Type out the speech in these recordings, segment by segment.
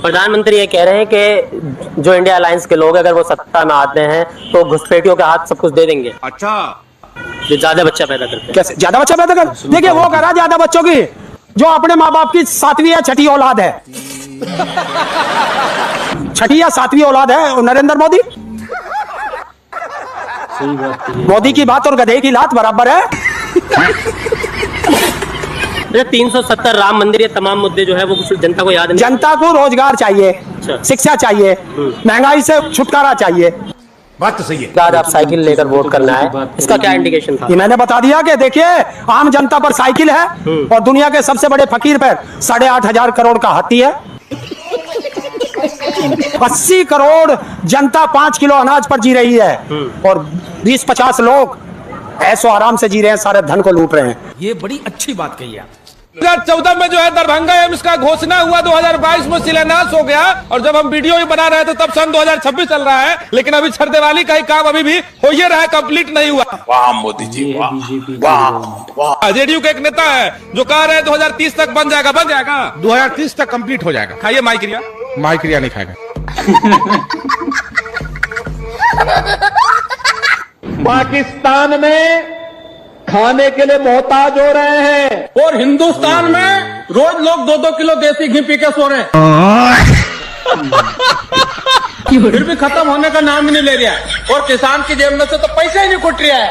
प्रधानमंत्री ये कह रहे हैं कि जो इंडिया अलायंस के लोग अगर वो सत्ता में आते हैं तो घुसपैठियों के हाथ सब कुछ दे देंगे। अच्छा, जो ज्यादा बच्चा पैदा करते हैं। कैसे ज्यादा बच्चा पैदा कर? देखिए वो करा ज्यादा बच्चों की जो अपने माँ बाप की 7वीं या 6ठी औलाद है। 6ठी या 7वीं औलाद है नरेंद्र मोदी। मोदी की बात और गधे की लात बराबर है। 370 राम मंदिर, ये तमाम मुद्दे जो है वो कुछ जनता को याद नहीं। जनता को रोजगार चाहिए, शिक्षा चाहिए, महंगाई से छुटकारा चाहिए। बात तो सही है। आज आप साइकिल लेकर वोट करना है, इसका क्या इंडिकेशन था? ये मैंने बता दिया कि देखिए आम जनता पर साइकिल है और दुनिया के सबसे बड़े फकीर पर 8,500 करोड़ का हाथी है। 80 करोड़ जनता 5 किलो अनाज पर जी रही है और 20-50 लोग ऐसो आराम से जी रहे हैं, सारे धन को लूट रहे हैं। ये बड़ी अच्छी बात कही आप। 2014 में जो है दरभंगा एम्स का घोषणा हुआ, 2022 में शिलान्यास हो गया और जब हम वीडियो भी बना रहे थे तब सन 2026 चल रहा है, लेकिन अभी छर दिवाली का ही काम अभी भी हो ही रहा है, कंप्लीट नहीं हुआ। वाह मोदी जी, वाह वाह वाह। जेडीयू के एक नेता है जो कह रहे हैं 2030 तक बन जाएगा। 2030 तक कंप्लीट हो जाएगा। खाइए माइक्रिया। माइक्रिया नहीं खाएगा। पाकिस्तान में खाने के लिए मोहताज हो रहे हैं और हिंदुस्तान में रोज लोग 2-2 किलो देसी घी पी के सो रहे हैं। फिर भी खत्म होने का नाम ही नहीं ले रहा है और किसान की जेब में से तो पैसा ही नहीं कुट रहा है।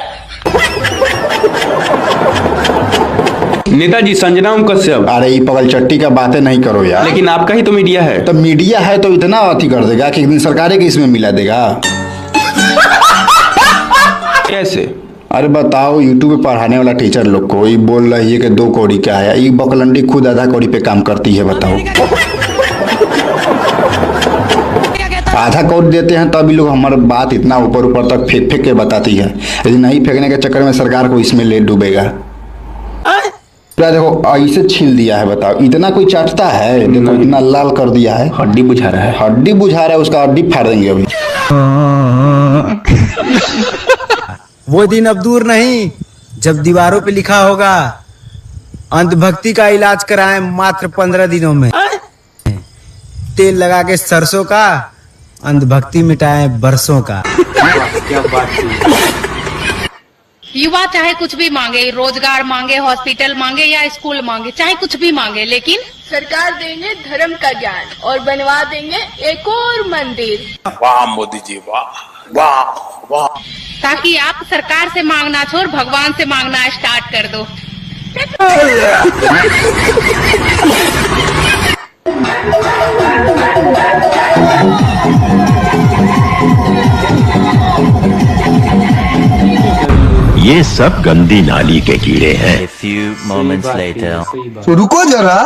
नेताजी संजनाम कश्यप। अरे ये पगल चट्टी का बातें नहीं करो यार। लेकिन आपका ही तो मीडिया है। तो मीडिया है तो इतना अति कर देगा कि एक दिन सरकारें की इसमें मिला देगा। कैसे? अरे बताओ, यूट्यूब पे पढ़ाने वाला टीचर लोग को ये बोल रही है कि 2 कौड़ी क्या है, ये बकलंडी खुद आधा कौड़ी पे काम करती है। बताओ, आधा कौड़ी देते हैं तभी लोग हमारी बात इतना ऊपर ऊपर तक फेंक फेंक के बताती है, लेकिन नहीं फेंकने के चक्कर में सरकार को इसमें ले डूबेगा। देखो ऐसे छील दिया है, बताओ इतना कोई चाटता है? देखो इतना लाल कर दिया है, हड्डी बुझा रहा है। हड्डी बुझा रहा है, उसका हड्डी फाड़ देंगे अभी। वो दिन अब दूर नहीं जब दीवारों पे लिखा होगा अंधभक्ति का इलाज कराएं मात्र 15 दिनों में। तेल लगा के सरसों का, अंधभक्ति मिटाएं बरसों का। क्या बात है। युवा चाहे कुछ भी मांगे, रोजगार मांगे, हॉस्पिटल मांगे या स्कूल मांगे, चाहे कुछ भी मांगे, लेकिन सरकार देंगे धर्म का ज्ञान और बनवा देंगे एक और मंदिर। वाह मोदी जी, वाह वाह वाह। ताकि आप सरकार से मांगना छोड़ भगवान से मांगना स्टार्ट कर दो। ये सब गंदी नाली के कीड़े हैं। रुको जरा,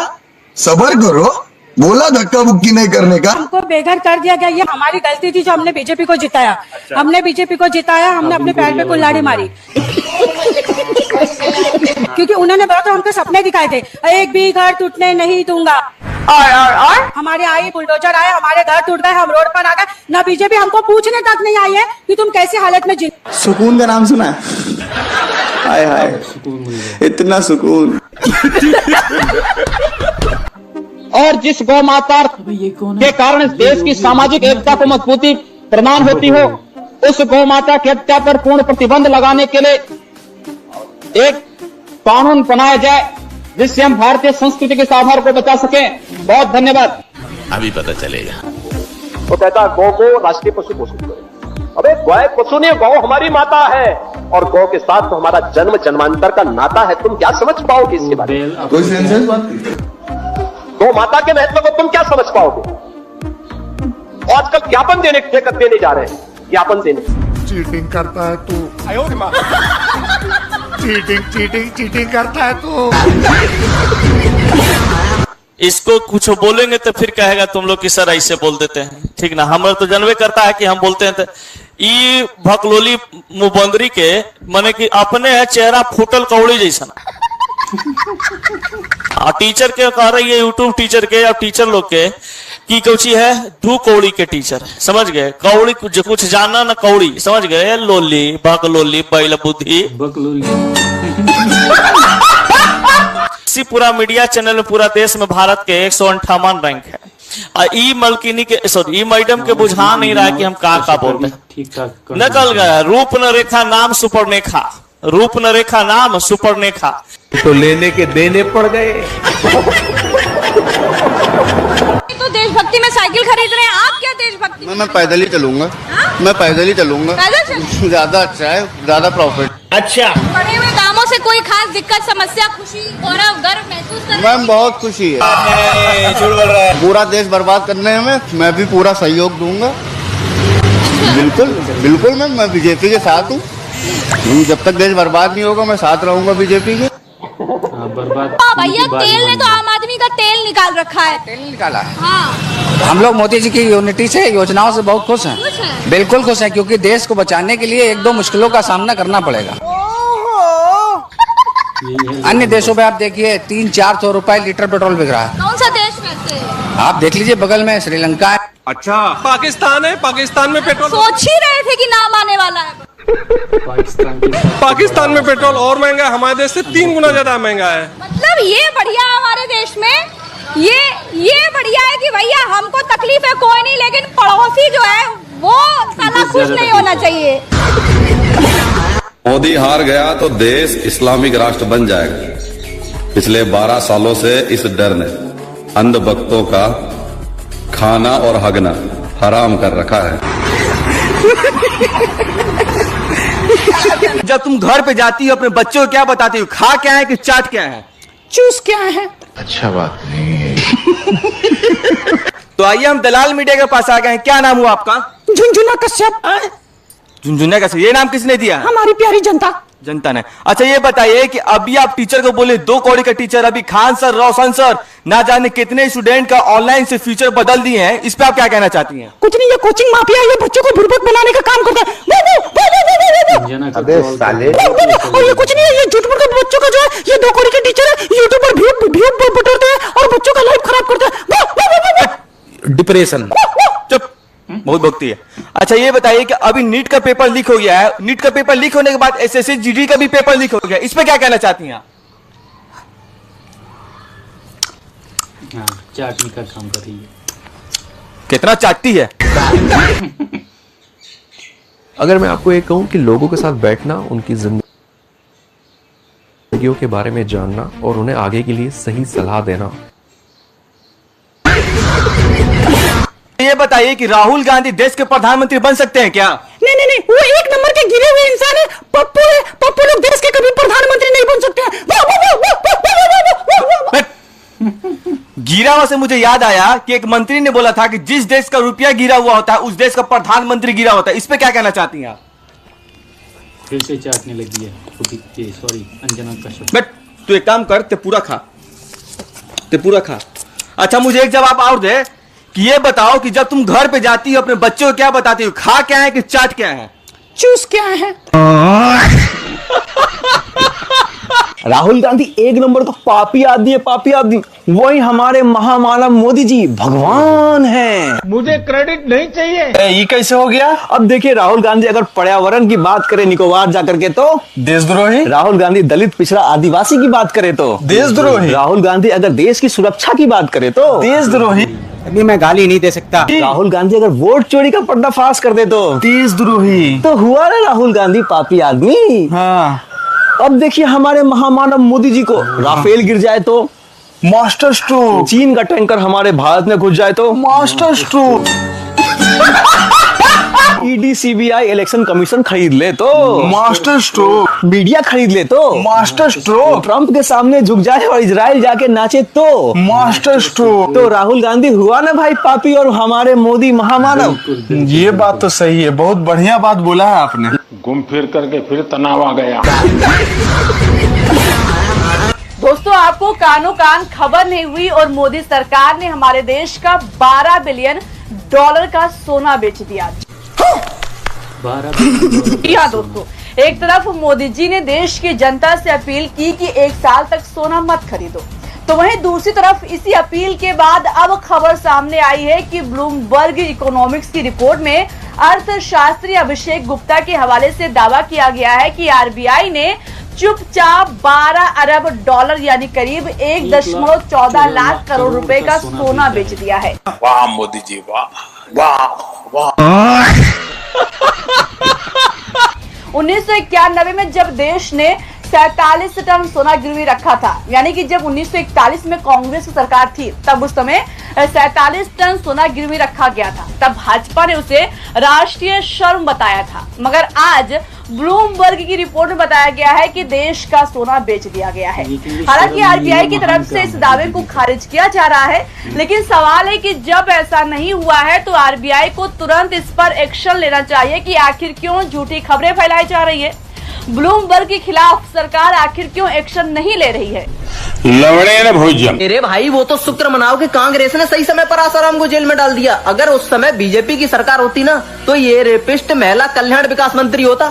सब्र करो, बोला धक्का मुक्की नहीं करने का। हमको बेघर कर दिया गया, ये हमारी गलती थी जो हमने बीजेपी को जिताया। हमने बीजेपी को जिताया, हमने अपने पैर पे कुल्हाड़ी मारी। क्योंकि उन्होंने बोला तो हमको सपने दिखाए थे, एक भी घर टूटने नहीं दूंगा। और हमारे आई बुलडोजर आए, हमारे घर टूट गए, हम रोड पर आ गए। ना बीजेपी हमको पूछने तक नहीं आई है कि तुम कैसी हालत में जी। सुकून का नाम सुना? हाय हाय, इतना सुकून। और जिस गौ माता के कारण देश की सामाजिक एकता को मजबूती प्रदान होती हो, उस गौ माता की हत्या पर पूर्ण प्रतिबंध लगाने के लिए एक कानून बनाया जाए जिससे हम भारतीय संस्कृति के आधार को बचा सकें। बहुत धन्यवाद। अभी पता चलेगा। वो कहता गौ को राष्ट्रीय पशु घोषित करें। अबे गाय पशु नहीं, गौ हमारी माता है और गौ के साथ तो हमारा जन्म जन्मांतर का नाता है। तुम क्या समझ पाओगे इसके बारे में? कोई सेंसेस बात? गौ माता के महत्व को तुम क्या समझ पाओगे? आजकल ज्ञापन देने जा रहे हैं, ज्ञापन देने। चीटिंग करता है तू। चीटिंग करता है तू। इसको कुछ बोलेंगे तो फिर कहेगा तुम लोग कि सर ऐसे बोल देते हैं, ठीक ना। हमारा तो जानवे करता है कि हम बोलते हैं। ई भकलोली मुबंदरी के माने कि अपने है चेहरा फूटल कौड़ी जैसा। टीचर के कह रही है, यूट्यूब टीचर के या टीचर लोग के की कौची है, 2 कौड़ी के टीचर है, समझ गए। कौड़ी कुछ जाना ना कौड़ी, समझ गए। लोली भकलोली बैल बुद्धि इसी पूरा मीडिया चैनल में पूरा देश में भारत के 158 रैंक है। ई मलकिनी के सॉरी ई मैडम के बुझा नहीं रहा है कि हम का बोलते हैं। ठीक ठाक निकल गया रूप न रेखा नाम सुपर्णेखा, रूप न रेखा नाम सुपर्णेखा। तो लेने के देने पड़ गए। तो देशभक्ति में साइकिल खरीद रहे हैं, आप क्या देशभक्ति? मैं पैदल ही चलूंगा। मैं पैदल ही चलूंगा। ज्यादा अच्छा है, ज्यादा प्रॉफिट। अच्छा, बढ़े हुए दामों से कोई खास दिक्कत, समस्या, खुशी, गौरव, गर्व महसूस कर रहे हैं? मैम बहुत खुशी है। पूरा देश बर्बाद करने में मैं भी पूरा सहयोग दूंगा। बिल्कुल बिल्कुल मैम, मैं बीजेपी के साथ हूँ। जब तक देश बर्बाद नहीं होगा मैं साथ रहूंगा बीजेपी के। बर्बाद भैया तेल ने तो आम आदमी का तेल निकाल रखा है। तेल निकाला है। हाँ। हम लोग मोदी जी की यूनिटी से, योजनाओं से बहुत खुश हैं। बिल्कुल खुश हैं, क्योंकि देश को बचाने के लिए 1-2 मुश्किलों का सामना करना पड़ेगा। अन्य देशों में आप देखिए 300-400 रुपए लीटर पेट्रोल बिक रहा है। कौन सा देश में से? आप देख लीजिए, बगल में श्रीलंका है। अच्छा, पाकिस्तान है, पाकिस्तान में पेट्रोल सोच ही रहे थे कि नाम आने वाला है। पाकिस्तान में पेट्रोल और महंगा है, हमारे देश से 3 गुना ज्यादा महंगा है। मतलब ये बढ़िया हमारे देश में, ये बढ़िया है कि भैया हमको तकलीफ है कोई नहीं, लेकिन पड़ोसी जो है वो साला खुश नहीं होना चाहिए। मोदी हार गया तो देश इस्लामिक राष्ट्र बन जाएगा। पिछले 12 सालों से इस डर ने अंध भक्तों का खाना और हगना हराम कर रखा है। जब तुम घर पे जाती हो अपने बच्चों को क्या बताती हो? खा क्या है कि चाट क्या है? चूस क्या है? अच्छा बात नहीं है। तो आइए हम दलाल मीडिया के पास आ गए हैं। क्या नाम हुआ आपका? झुनझुना कश्यप। झुनझुना कश्यप, ये नाम किसने दिया? हमारी प्यारी जनता। जनता ने। अच्छा ये बताइए कि अभी आप टीचर को बोले 2 कौड़ी का टीचर, अभी खान सर, रोशन सर, ना जाने कितने स्टूडेंट का ऑनलाइन से फ्यूचर बदल दिए हैं, इस पे आप क्या कहना चाहती हैं? कुछ नहीं, ये कोचिंग माफिया, ये बच्चों को बुड़बक बनाने का काम करता है। अबे साले, और ये कुछ नहीं है, ये झूठ मूठ के बच्चों का जो है, ये 2 कौड़ी के टीचर है, यूट्यूब पर व्यू बटोरते हैं और बच्चों का लाइफ खराब करते हैं। डिप्रेशन। चुप, बहुत भक्ति है। अच्छा ये बताइए कि अभी नीट का पेपर लीक हो गया है, नीट का पेपर लीक होने के बाद एसएससी जीडी का भी पेपर लीक हो गया, इस पे क्या कहना चाहती हैं? हाँ, चाटने का काम कर रही है। कितना चाटती है? अगर मैं आपको ये कहूं कि लोगों के साथ बैठना, उनकी जिंदगियों के बारे में जानना और उन्हें आगे के लिए सही सलाह देना। ये बताइए कि राहुल गांधी देश के प्रधानमंत्री बन सकते हैं क्या? नहीं, वो 1 नंबर के गिरे हुए इंसान है। पप्पू लोग देश के कभी प्रधानमंत्री नहीं बन सकते हैं। गिरा हुआ से मुझे याद आया कि एक मंत्री ने बोला था कि जिस देश का रुपया गिरा हुआ होता है उस देश का प्रधानमंत्री गिरा होता है, इस पे क्या कहना चाहती हैं आप? फिर से चाटने लगी है। सॉरी, अंजना कश्यप। बट तू एक काम कर, ते पूरा खा। अच्छा मुझे एक जवाब और दे कि ये बताओ कि जब तुम घर पे जाती हो अपने बच्चों को क्या बताती हो? खा क्या है कि चाट क्या है? चूस क्या है? राहुल गांधी 1 नंबर का पापी आदमी है, पापी आदमी। वही हमारे महामानव मोदी जी भगवान हैं। मुझे क्रेडिट नहीं चाहिए। ये कैसे हो गया? अब देखिए, राहुल गांधी अगर पर्यावरण की बात करें निकोबार जाकर के तो देशद्रोही। राहुल गांधी दलित पिछड़ा आदिवासी की बात करे तो देशद्रोही। राहुल गांधी अगर देश की सुरक्षा की बात करे तो देशद्रोही। अभी मैं गाली नहीं दे सकता। राहुल गांधी अगर वोट चोरी का पर्दाफाश कर दे तो देशद्रोही। तो हुआ ना राहुल गांधी पापी आदमी। हाँ। अब देखिए हमारे महामानव मोदी जी को राफेल गिर जाए तो मास्टर स्ट्रोक। चीन का टैंकर हमारे भारत में घुस जाए तो master stroke. ED CBI election commission खरीद ले तो मास्टर स्ट्रोक। मीडिया खरीद ले तो मास्टर स्ट्रोक। ट्रंप के सामने झुक जाए और इजराइल जाके नाचे तो मास्टर स्ट्रोक। तो राहुल गांधी हुआ ना भाई पापी और हमारे मोदी महामानव। ये बात तो सही है, बहुत बढ़िया बात बोला है आपने। घूम फिर करके फिर तनाव आ गया। दोस्तों आपको कानो कान खबर नहीं हुई और मोदी सरकार ने हमारे देश का $12 बिलियन का सोना बेच दिया। 12 बिलियन। हाँ दोस्तों, एक तरफ मोदी जी ने देश की जनता से अपील की कि 1 साल तक सोना मत खरीदो, तो वहीं दूसरी तरफ इसी अपील के बाद अब खबर सामने आई है कि ब्लूमबर्ग इकोनॉमिक्स की रिपोर्ट में अर्थशास्त्री अभिषेक गुप्ता के हवाले से दावा किया गया है कि आरबीआई ने चुपचाप 12 अरब डॉलर यानी करीब 1.14 लाख करोड़ रुपए का सोना बेच दिया है। वाह मोदी जी, वाह वाह वाह। 1991 में जब देश ने 47 टन सोना गिरवी रखा था, यानी कि जब 1941 में कांग्रेस की सरकार थी तब उस समय 47 टन सोना गिरवी रखा गया था। तब भाजपा ने उसे राष्ट्रीय शर्म बताया था, मगर आज ब्लूमबर्ग की रिपोर्ट में बताया गया है कि देश का सोना बेच दिया गया है। हालांकि आरबीआई की तरफ से इस दावे को खारिज किया जा रहा है, लेकिन सवाल है कि जब ऐसा नहीं हुआ है तो आरबीआई को तुरंत इस पर एक्शन लेना चाहिए कि आखिर क्यों झूठी खबरें फैलाई जा रही है। ब्लूमबर्ग के खिलाफ सरकार आखिर क्यों एक्शन नहीं ले रही है। लवड़े भोजन। अरे भाई वो तो शुक्र मनाओ कि कांग्रेस ने सही समय पर आसाराम को जेल में डाल दिया। अगर उस समय बीजेपी की सरकार होती ना तो ये रेपिस्ट महिला कल्याण विकास मंत्री होता।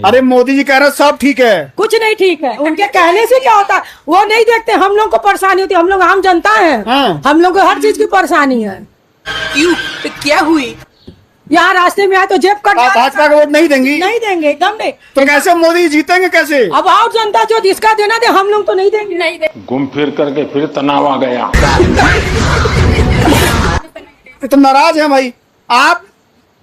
अरे मोदी जी कह रहे सब ठीक है। कुछ नहीं ठीक है, उनके कहने से क्या होता है, वो नहीं देखते हम लोग को परेशानी होती है। हम लोग आम जनता है, हम लोग को हर चीज की परेशानी है। क्यों? क्या हुई? यहाँ रास्ते में आए तो जेब कट। भाजपा का वोट नहीं देंगी? नहीं देंगे, एकदम नहीं। तो कैसे मोदी जीतेंगे कैसे? अब और जनता जो जिसका देना दे, हम लोग तो नहीं देंगे। नहीं देंगे। घूम फिर करके फिर तनाव आ गया। तो नाराज है भाई आप?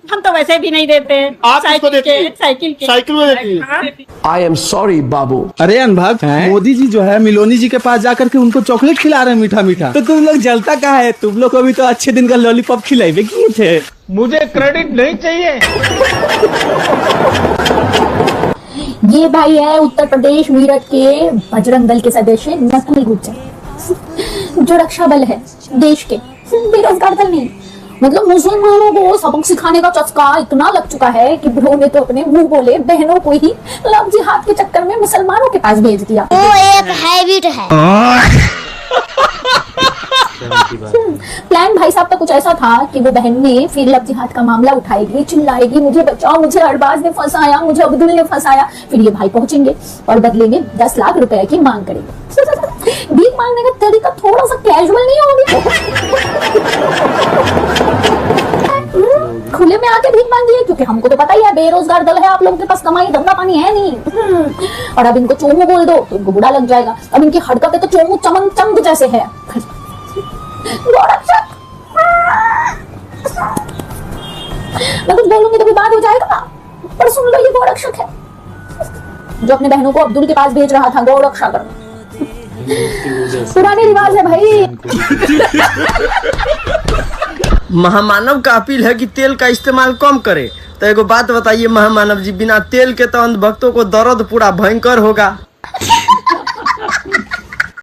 हम तो वैसे भी नहीं देते। आप किसको देते हैं? साइकिल में देती है। आई एम सॉरी बाबू। अरे अनुभव, मोदी जी जो है मिलोनी जी के पास जाकर के उनको चॉकलेट खिला रहे हैं मीठा मीठा। तो तुम लोग जलता क्या है? तुम लोग को भी तो अच्छे दिन का लॉलीपॉप खिलाए किए थे। मुझे क्रेडिट नहीं चाहिए। ये भाई है उत्तर प्रदेश मीरठ के बजरंग दल के सदस्य नकुल गुर्जर, जो रक्षा बल है देश के, बेरोजगार दल नहीं। मतलब मुसलमानों को सबक सिखाने का चस्का इतना लग चुका है कि ब्रो ने तो अपने मुंह बोले बहनों को ही लव जिहाद के चक्कर में मुसलमानों के पास भेज दिया। वो एक हैबिट है। प्लान भाई साहब का कुछ ऐसा था कि वो बहन ने फिर लव जिहाद का मामला उठाएगी, चिल्लाएगी मुझे बचाओ, मुझे अरबाज ने फंसाया, मुझे अब्दुल ने फंसाया। फिर ये भाई पहुंचेंगे और बदले में 10 लाख रुपए की मांग करेंगे। भीख मांगने का तरीका थोड़ा सा कैजुअल नहीं हो गया? खुले में आके भीख मांगी, क्योंकि हमको तो पता ही है बेरोजगार दल है, आप लोगों के पास कमाई धंधा पानी है नहीं। और अब इनको चोमू बोल दो तो इनको बुरा लग जाएगा। अब इनकी हरकतें तो चोमू चमन चंद जैसे है। मैं कुछ बोलूंगी तो भी बात हो जाएगा, पर सुन लो ये गोरक्षक है जो अपने बहनों को अब्दुल के पास भेज रहा था। गोरक्षा करो, पुराने रिवाज है भाई। महामानव का अपील है कि तेल का इस्तेमाल कम करे। तो एगो बात बताइए महामानव जी, बिना तेल के तो अंधभक्तों को दर्द पूरा भयंकर होगा।